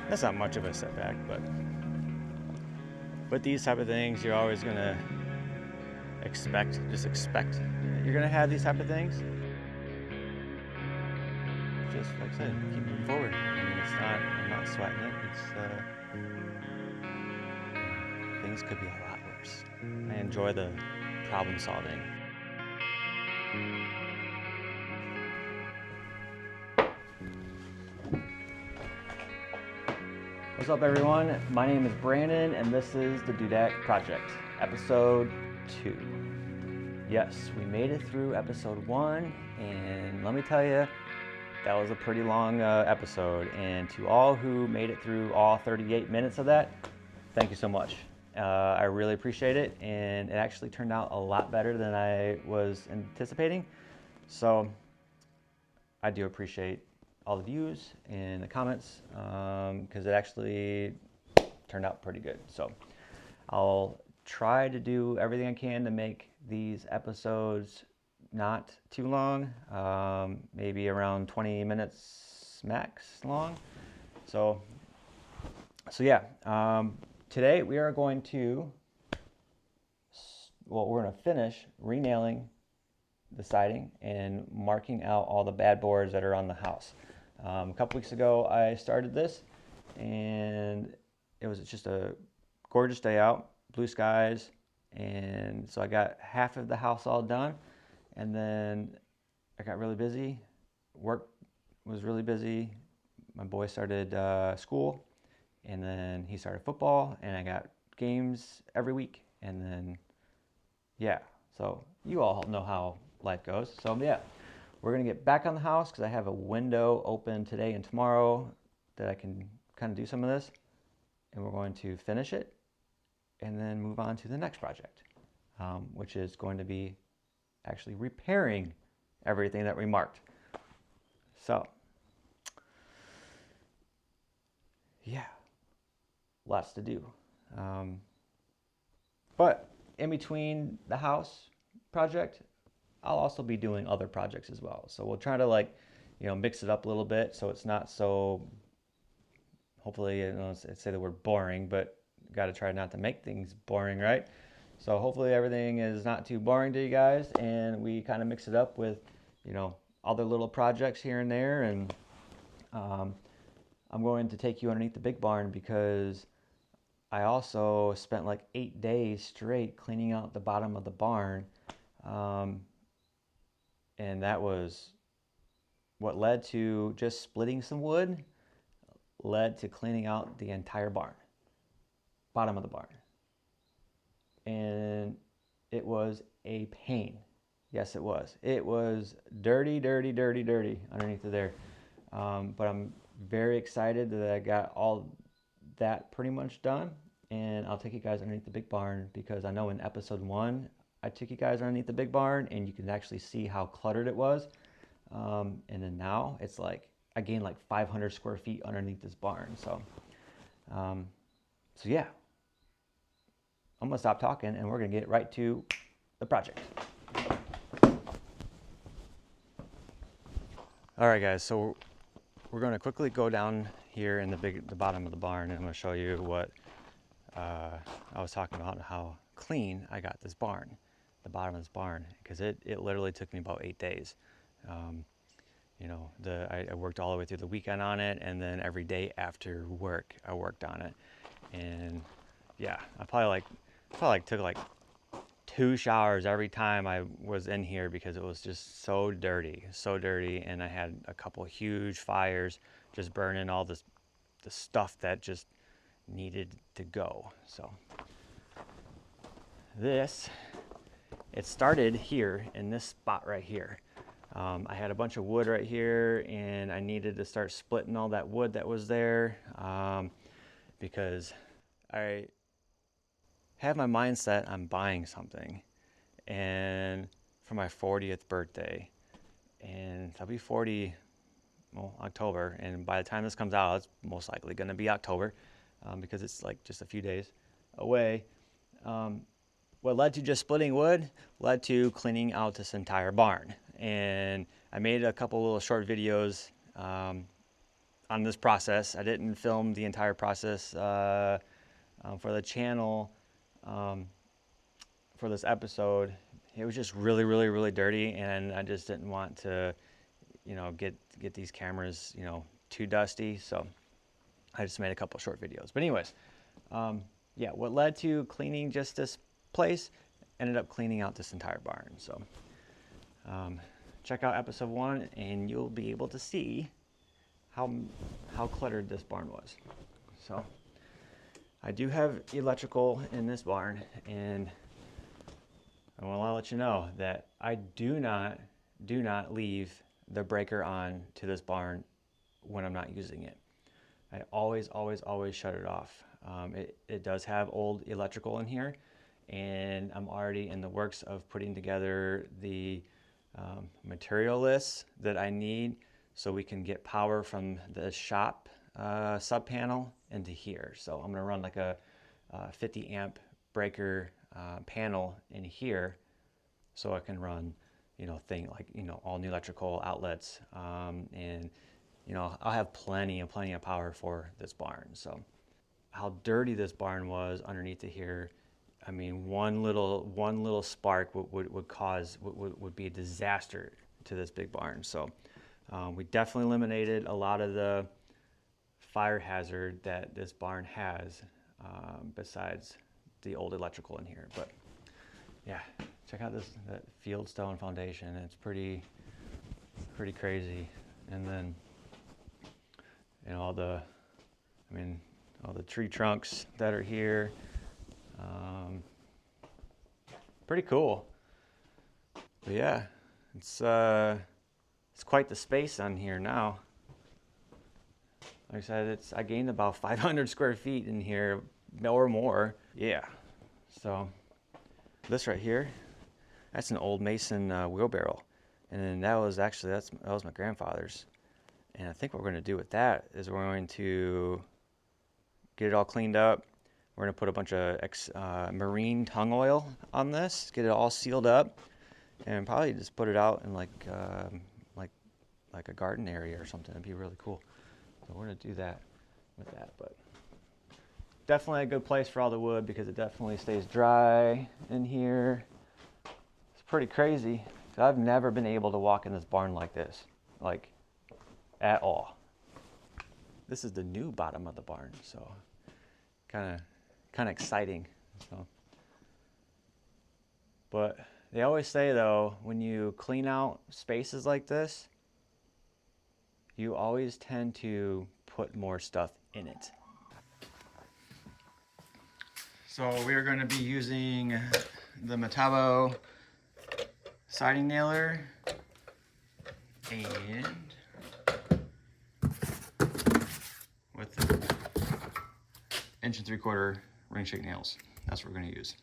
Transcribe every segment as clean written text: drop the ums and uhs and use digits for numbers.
that's not much of a setback, but these type of things you're always gonna just expect you're gonna have these type of things. Just like I said, keep moving forward. I mean, I'm not sweating it. Things could be a lot worse. I enjoy the problem solving. What's up, everyone? My name is Brandon, and this is the Dudek Project, episode 2. Yes, we made it through episode 1, and let me tell you, that was a pretty long episode. And to all who made it through all 38 minutes of that, thank you so much. I really appreciate it, and it actually turned out a lot better than I was anticipating. So I do appreciate all the views and the comments, because it actually turned out pretty good. So I'll try to do everything I can to make these episodes not too long, maybe around 20 minutes max long. So yeah, today we are going to, we're going to finish re-nailing the siding and marking out all the bad boards that are on the house. A couple weeks ago I started this, and it was just a gorgeous day out, blue skies, and so I got half of the house all done, and then I got really busy. Work was really busy. My boy started school, and then he started football, and I got games every week, and then yeah, so you all know how life goes. So yeah, we're gonna get back on the house because I have a window open today and tomorrow that I can kind of do some of this, and we're going to finish it and then move on to the next project, which is going to be actually repairing everything that we marked. So yeah, lots to do. But in between the house project, I'll also be doing other projects as well. So we'll try to mix it up a little bit so it's not so, hopefully, say the word boring, but got to try not to make things boring, right? So hopefully everything is not too boring to you guys, and we kind of mix it up with, other little projects here and there. And I'm going to take you underneath the big barn because I also spent like 8 days straight cleaning out the bottom of the barn. And that was what led to just splitting some wood, led to cleaning out the entire barn, bottom of the barn. And it was a pain. Yes, it was. It was dirty, dirty, dirty, dirty underneath of there. But I'm very excited that I got all that pretty much done. And I'll take you guys underneath the big barn because I know in episode 1, I took you guys underneath the big barn and you can actually see how cluttered it was. And then now it's like, I gained like 500 square feet underneath this barn. So yeah, I'm gonna stop talking and we're gonna get right to the project. All right, guys, so we're gonna quickly go down here in the bottom of the barn, and I'm gonna show you what I was talking about, how clean I got this barn, the bottom of this barn, because it literally took me about 8 days. I worked all the way through the weekend on it, and then every day after work I worked on it. And yeah, I probably took like 2 showers every time I was in here because it was just so dirty, and I had a couple huge fires just burning all the stuff that just needed to go. So it started here in this spot right here. I had a bunch of wood right here, and I needed to start splitting all that wood that was there, because I have my mindset on buying something, and for my 40th birthday, and I'll be 40, October, and by the time this comes out, it's most likely going to be October, because it's like just a few days away. What led to just splitting wood led to cleaning out this entire barn. And I made a couple little short videos on this process. I didn't film the entire process for the channel for this episode. It was just really, really, really dirty, and I just didn't want to, you know, get these cameras, you know, too dusty. So I just made a couple short videos. But anyways, yeah, what led to cleaning just this place ended up cleaning out this entire barn. So check out episode 1 and you'll be able to see how cluttered this barn was. So I do have electrical in this barn, and I want to let you know that I do not leave the breaker on to this barn when I'm not using it. I always shut it off. It does have old electrical in here, and I'm already in the works of putting together the material list that I need so we can get power from the shop sub panel into here. So I'm gonna run like a 50 amp breaker panel in here, so I can run, you know, all new electrical outlets, and you know, I'll have plenty of power for this barn. So how dirty this barn was underneath of here, I mean, one little spark would be a disaster to this big barn. So we definitely eliminated a lot of the fire hazard that this barn has, besides the old electrical in here. But yeah, check out that fieldstone foundation. It's pretty crazy. And then, you know, all the tree trunks that are here. Pretty cool. But yeah, it's quite the space on here now. Like I said, I gained about 500 square feet in here or more. Yeah. So this right here, that's an old Mason wheelbarrow, and then that was my grandfather's. And I think what we're going to do with that is we're going to get it all cleaned up. We're going to put a bunch of marine tung oil on this, get it all sealed up, and probably just put it out in like a garden area or something. It'd be really cool. So we're going to do that with that. But definitely a good place for all the wood because it definitely stays dry in here. It's pretty crazy. I've never been able to walk in this barn like this, like at all. This is the new bottom of the barn, so kind of exciting. So, but they always say though, when you clean out spaces like this, you always tend to put more stuff in it. So we're going to be using the Metabo siding nailer and with the 1 3/4 ring shake nails. That's what we're going to use.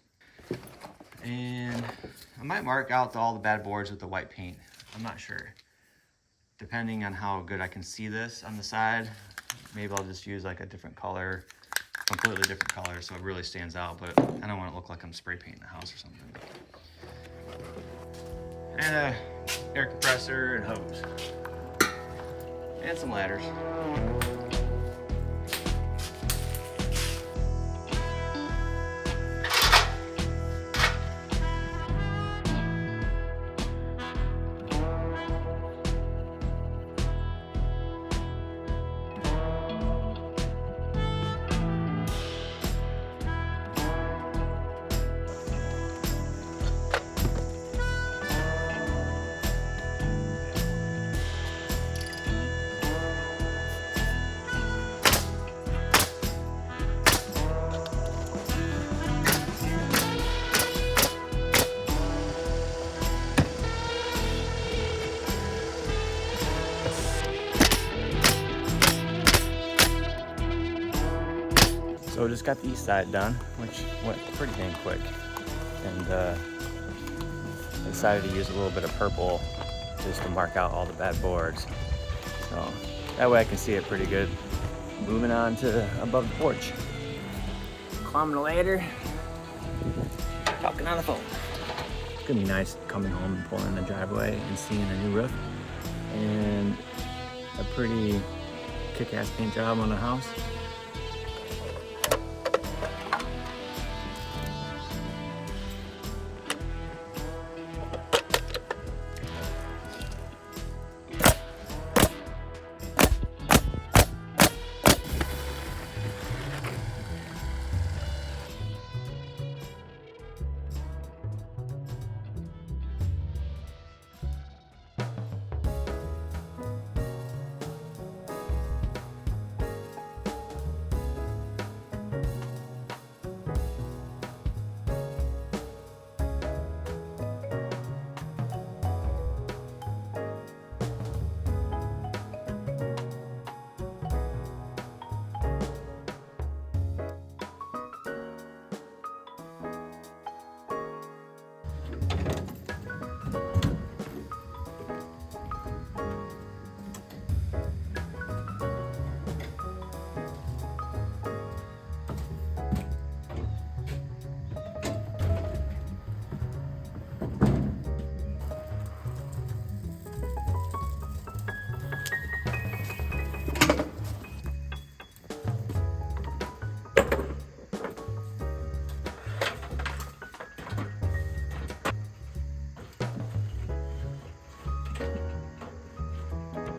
And I might mark out all the bad boards with the white paint. I'm not sure. Depending on how good I can see this on the side, maybe I'll just use like a different color, completely different color, so it really stands out, but I don't want it to look like I'm spray painting the house or something. And a air compressor and hose. And some ladders. So just got the east side done, which went pretty dang quick. And I decided to use a little bit of purple just to mark out all the bad boards. So that way I can see it pretty good. Moving on to above the porch. Climbing the ladder, talking on the phone. It's gonna be nice coming home and pulling in the driveway and seeing a new roof and a pretty kick-ass paint job on the house.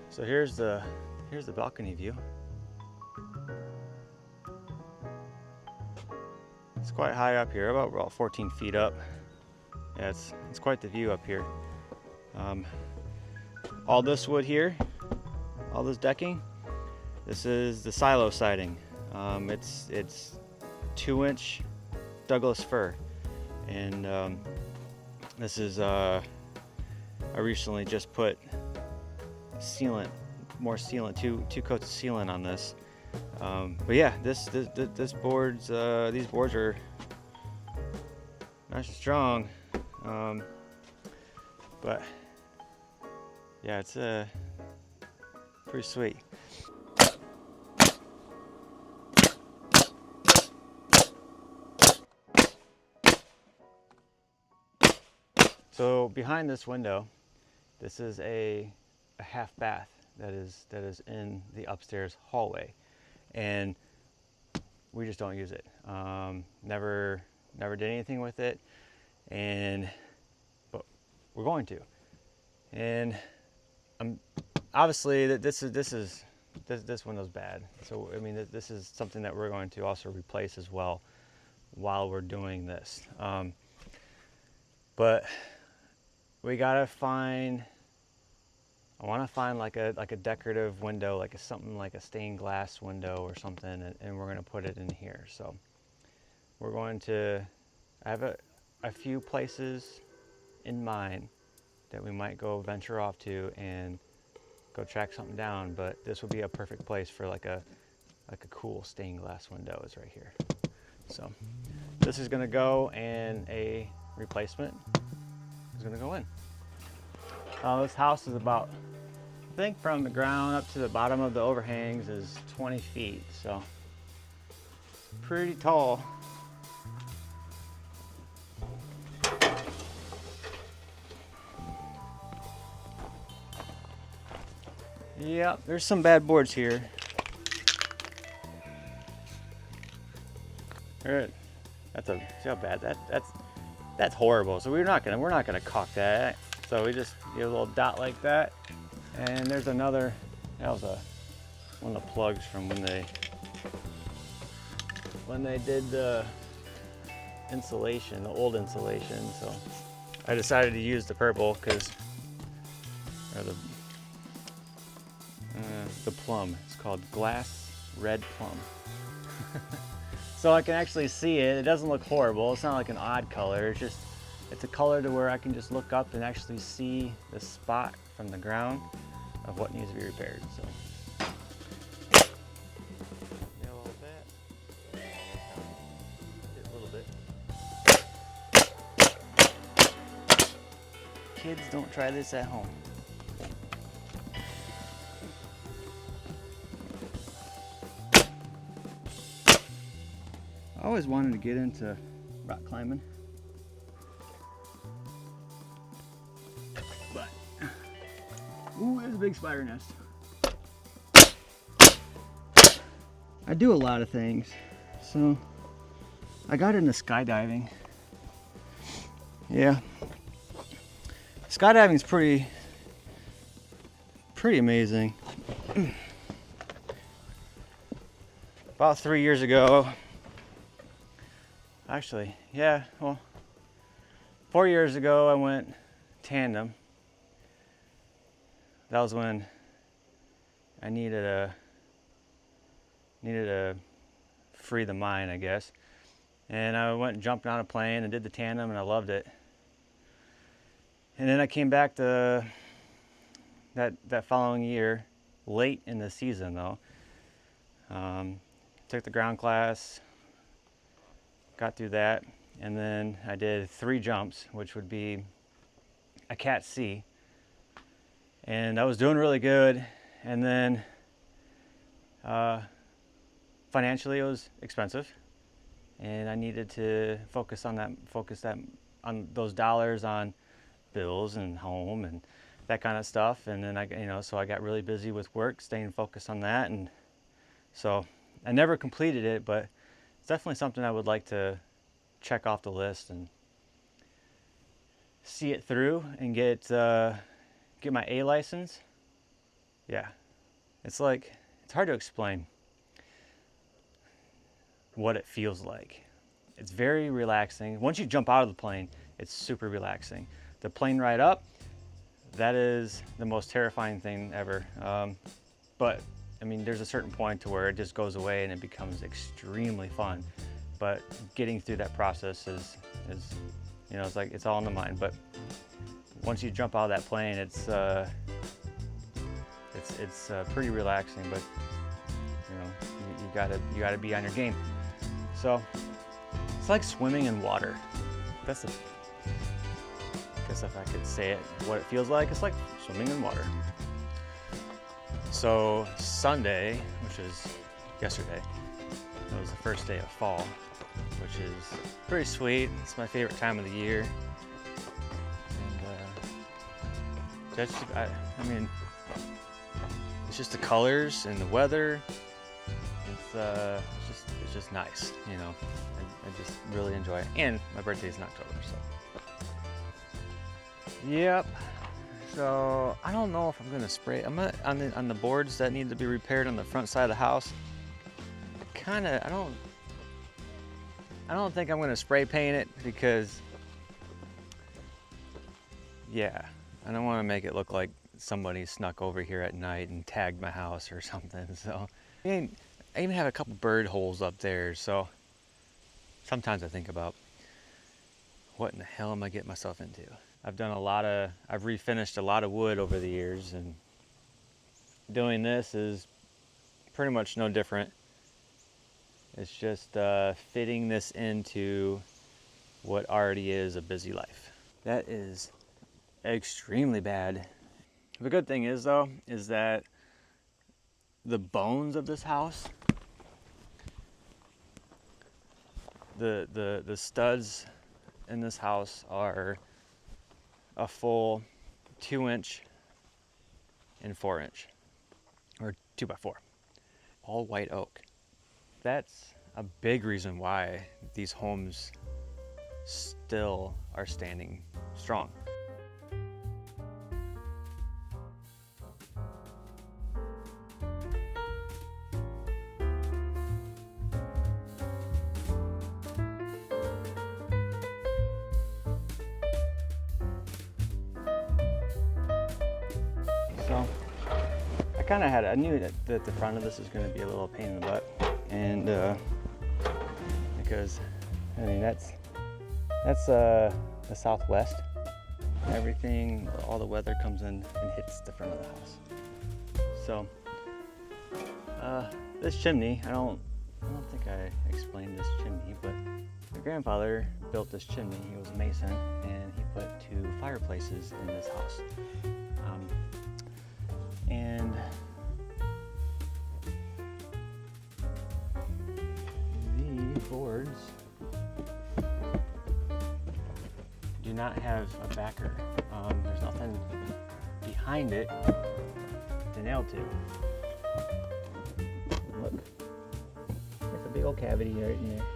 So here's the balcony view. It's quite high up here, about 14 feet up. Yeah, it's quite the view up here. All this wood here, all this decking, this is the silo siding. It's 2-inch Douglas fir, and this is I recently just put sealant, more sealant, two coats of sealant on this. But yeah, this boards, these boards are nice and strong. But yeah, it's pretty sweet. So behind this window, this is a half bath that is in the upstairs hallway, and we just don't use it. Never did anything with it, but we're going to. And obviously this window's bad. So I mean, this is something that we're going to also replace as well while we're doing this. But we gotta find. I want to find like a decorative window, something like a stained glass window or something, and we're going to put it in here. So we're going to, I have a few places in mind that we might go venture off to and go track something down, but this would be a perfect place for like a cool stained glass window is right here. So this is going to go, and a replacement is going to go in. This house is about, I think from the ground up to the bottom of the overhangs is 20 feet, so it's pretty tall. Yeah, there's some bad boards here. See how bad that's horrible. So we're not gonna caulk that. So we just get a little dot like that, and there's another. That was one of the plugs from when they did the insulation, the old insulation. So I decided to use the purple or the plum. It's called glass red plum. So I can actually see it. It doesn't look horrible. It's not like an odd color. It's a color to where I can just look up and actually see the spot from the ground of what needs to be repaired. So yeah, a little bit. A little bit. Kids, don't try this at home. I always wanted to get into rock climbing. But, ooh, there's a big spider nest. I do a lot of things. So I got into skydiving. Yeah. Skydiving's pretty amazing. About 3 years ago, actually, yeah, well, 4 years ago I went tandem. That was when I needed to free the mind, I guess. And I went and jumped on a plane and did the tandem, and I loved it. And then I came back to that following year, late in the season though. Took the ground class, got through that, and then I did 3 jumps, which would be a Cat C. And I was doing really good, and then financially it was expensive, and I needed to focus on those dollars on bills and home and that kind of stuff. And then so I got really busy with work, staying focused on that, and so I never completed it, but it's definitely something I would like to check off the list and see it through and get my A license. Yeah, it's hard to explain what it feels like. It's very relaxing. Once you jump out of the plane, it's super relaxing. The plane ride up, that is the most terrifying thing ever. But I mean, there's a certain point to where it just goes away and it becomes extremely fun. But getting through that process is it's all in the mind. But once you jump out of that plane, it's pretty relaxing. But you gotta be on your game. So it's like swimming in water. I guess if I could say it, what it feels like, it's like swimming in water. So Sunday, which is yesterday, it was the first day of fall, which is pretty sweet. It's my favorite time of the year. And it's just the colors and the weather. It's just nice, I just really enjoy it. And my birthday's in October, so. Yep. So I don't know if I'm gonna spray. I'm on the boards that need to be repaired on the front side of the house. I don't think I'm gonna spray paint it because, yeah, I don't want to make it look like somebody snuck over here at night and tagged my house or something. So I even have a couple bird holes up there. So sometimes I think about what in the hell am I getting myself into? I've refinished a lot of wood over the years, and doing this is pretty much no different. It's just fitting this into what already is a busy life. That is extremely bad. The good thing is though, is that the bones of this house, the studs in this house are a full 2-inch and 4-inch, or 2x4, all white oak. That's a big reason why these homes still are standing strong. So I knew that the front of this is going to be a little pain in the butt, and because I mean that's the southwest. Everything, all the weather comes in and hits the front of the house. So this chimney, I don't think I explained this chimney, but my grandfather built this chimney. He was a mason, and he put 2 fireplaces in this house. And the boards do not have a backer. There's nothing behind it to nail to. Look, big old cavity right in there.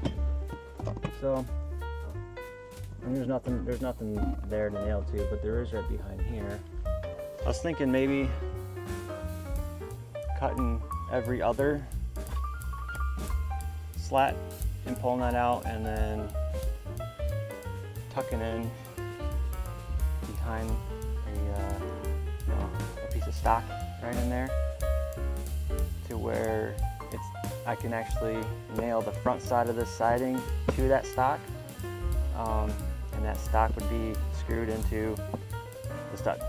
Yeah. So, and there's nothing there to nail to, but there is right behind here. I was thinking maybe cutting every other slat and pulling that out, and then tucking in behind a piece of stock right in there, to where I can actually nail the front side of this siding to that stock, and that stock would be screwed into the stud.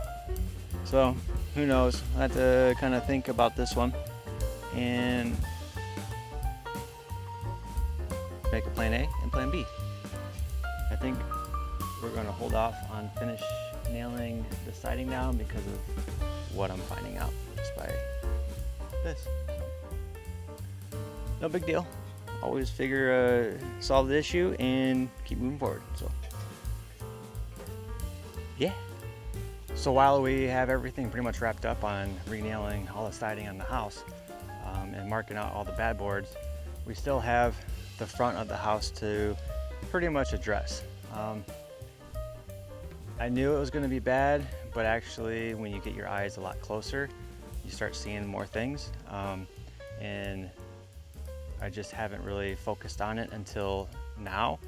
So who knows? I have to kind of think about this one and make a plan A and plan B. I think we're going to hold off on nailing the siding down because of what I'm finding out just by this. No big deal. Always figure solve the issue and keep moving forward. So yeah. So while we have everything pretty much wrapped up on renailing all the siding on the house and marking out all the bad boards, we still have the front of the house to pretty much address. I knew it was going to be bad, but actually when you get your eyes a lot closer, you start seeing more things. And I just haven't really focused on it until now.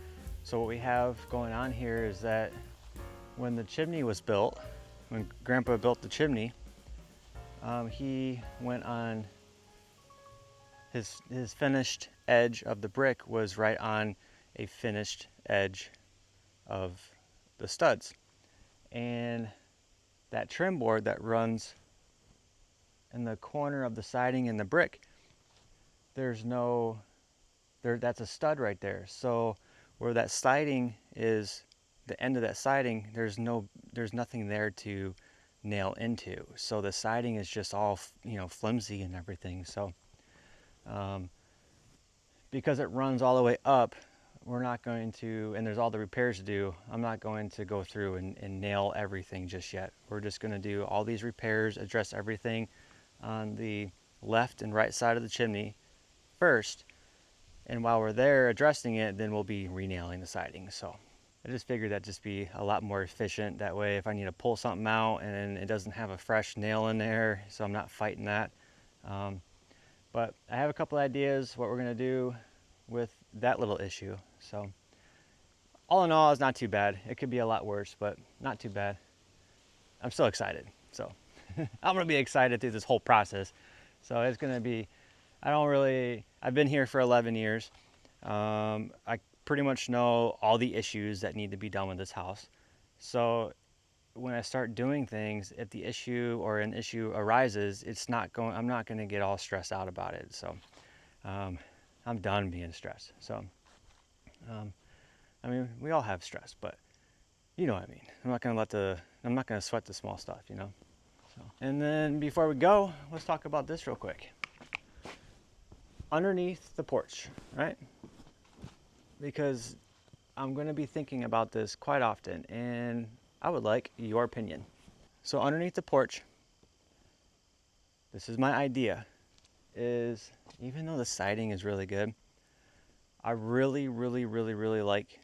So what we have going on here is that when the chimney was built, when Grandpa built the chimney, he went on his finished edge of the brick was right on a finished edge of the studs. And that trim board that runs in the corner of the siding and the brick, that's a stud right there. So where that siding is, the end of that siding, there's nothing there to nail into. So the siding is just all, flimsy and everything. So because it runs all the way up, we're not going to, and there's all the repairs to do, I'm not going to go through and nail everything just yet. We're just going to do all these repairs, address everything on the left and right side of the chimney first. And while we're there addressing it, then we'll be renailing the siding. So I just figured that'd just be a lot more efficient. That way, if I need to pull something out and it doesn't have a fresh nail in there, so I'm not fighting that. But I have a couple ideas what we're gonna do with that little issue. So all in all, it's not too bad. It could be a lot worse, but not too bad. I'm still excited. So I'm gonna be excited through this whole process. So it's gonna be, I've been here for 11 years. I pretty much know all the issues that need to be done with this house. So when I start doing things, if the issue or an issue arises, I'm not going to get all stressed out about it. So I'm done being stressed. So I mean, we all have stress, but you know what I mean. I'm not going to sweat the small stuff, So, and then before we go, let's talk about this real quick. Underneath the porch, right? Because I'm going to be thinking about this quite often, and I would like your opinion. So underneath the porch, this is my idea, is even though the siding is really good, I really, really, really, really like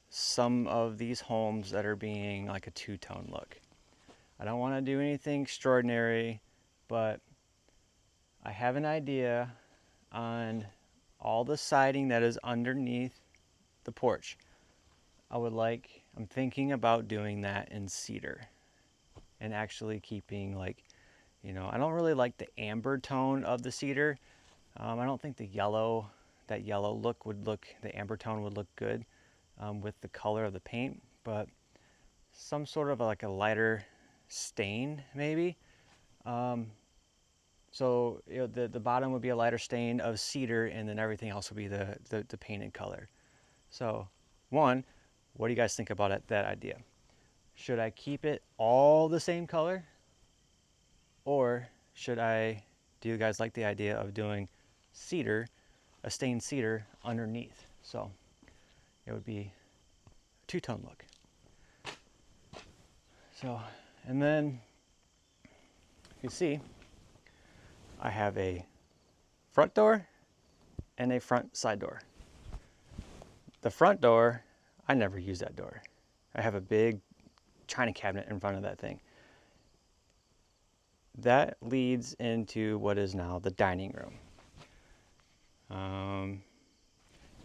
some of these homes that are being like a two-tone look. I don't want to do anything extraordinary, but I have an idea on all the siding that is underneath the porch. I'm thinking about doing that in cedar and actually keeping I don't really like the amber tone of the cedar. I don't think that yellow the amber tone would look good with the color of the paint, but some sort of like a lighter stain maybe. So the bottom would be a lighter stain of cedar, and then everything else would be the painted color. So what do you guys think about that idea? Should I keep it all the same color? Or do you guys like the idea of doing cedar, a stained cedar underneath? So it would be a two-tone look. So, and then you see, I have a front door and a front side door. The front door, I never use that door. I have a big china cabinet in front of that thing. That leads into what is now the dining room.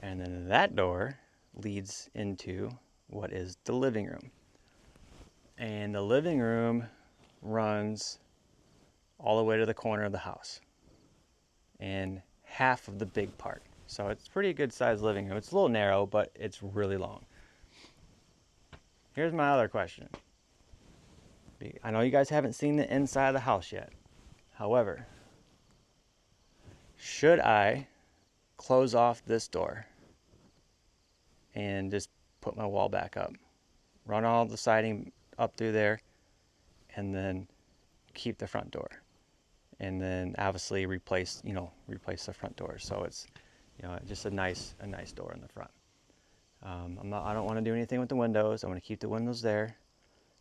And then that door leads into what is the living room. And the living room runs all the way to the corner of the house and half of the big part. So it's pretty good sized living room. It's a little narrow, but it's really long. Here's my other question. I know you guys haven't seen the inside of the house yet. However, should I close off this door and just put my wall back up, run all the siding up through there, and then keep the front door, and then obviously replace the front door, so it's just a nice door in the front. I don't want to do anything with the windows. I want to keep the windows there,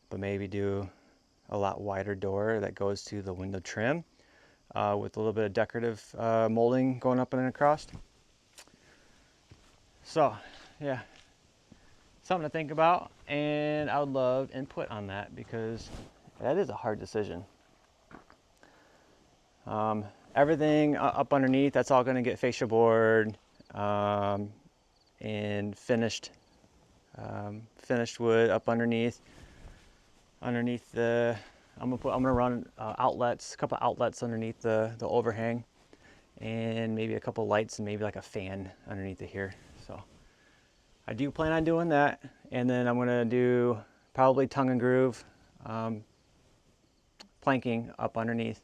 but maybe do a lot wider door that goes to the window trim with a little bit of decorative molding going up and across. So yeah, something to think about, and I would love input on that because that is a hard decision. Everything up underneath, that's all going to get fascia board and finished wood up underneath. I'm gonna run outlets, a couple outlets underneath the overhang, and maybe a couple lights and maybe like a fan underneath it here. So I do plan on doing that, and then I'm gonna do probably tongue and groove planking up underneath,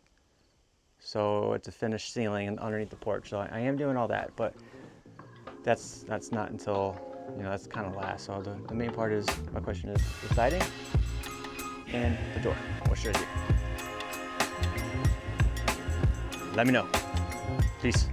so it's a finished ceiling and underneath the porch. So I am doing all that, but that's not until, that's kind of last. So the main part is, my question is the siding and the door. What should I do? Let me know. Peace.